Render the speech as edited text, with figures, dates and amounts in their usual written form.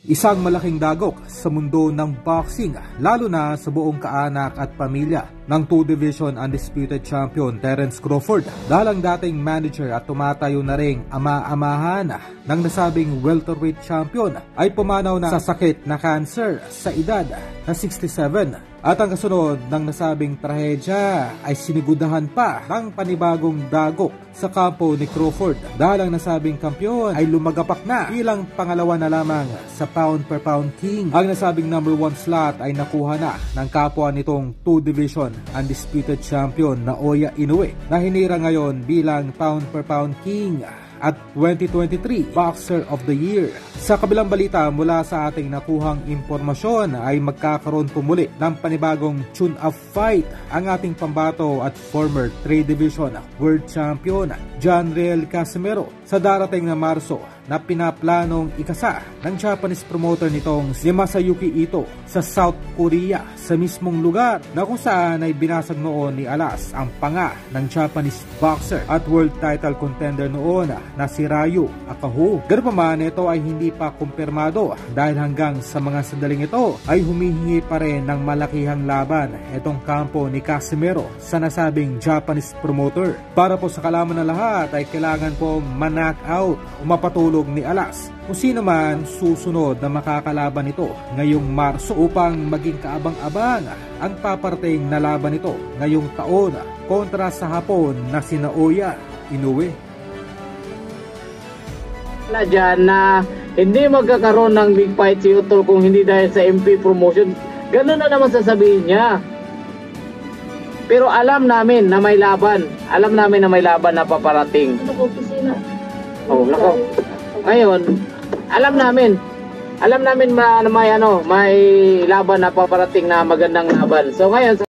Isang malaking dagok sa mundo ng boxing, lalo na sa buong kaanak at pamilya ng 2-division undisputed champion Terence Crawford, dahil ang dating manager at tumatayo na ring ama-amahan ng nasabing welterweight champion ay pumanaw na sa sakit na cancer sa edad na 67. At ang kasunod ng nasabing trahedya ay sinigudahan pa ng panibagong dagok sa kampo ni Crawford, dahil ang nasabing kampiyon ay lumagapak na bilang pangalawa na lamang sa pound per pound king. Ang nasabing number 1 slot ay nakuha na ng kapwa nitong 2-division undisputed champion na Oya Inoue, na hinira ngayon bilang pound per pound king at 2023 Boxer of the Year. Sa kabilang balita mula sa ating nakuhang impormasyon ay magkakaroon pumuli ng panibagong tune-up fight ang ating pambato at former 3-division world champion John Riel Casimero sa darating na Marso, na pinaplanong ikasa ng Japanese promoter nitong si Masayuki Ito sa South Korea, sa mismong lugar na kung saan ay binasag noon ni Alas ang panga ng Japanese boxer at world title contender noon na si Ryu Akaho. Ganoon ito ay hindi pa kumpirmado, dahil hanggang sa mga sandaling ito ay humihingi pa rin ng malakihang laban itong kampo ni Casimero sa nasabing Japanese promoter. Para po sa kalaman ng lahat ay kailangan po ma-knock out o mapatulog ni Alas kung sino man susunod na makakalaban nito ngayong Marso, upang maging kaabang-abang ang paparating na laban nito ngayong taon kontra sa Hapon na sina Oya Inoue. Na dyan na hindi magkakaroon ng big fight si Utol kung hindi dahil sa MP promotion. Ganun na naman sasabihin niya. Pero alam namin na may laban. Alam namin na may laban na paparating. Oh, nako. Ngayon, alam namin may laban na paparating na magandang laban. So ngayon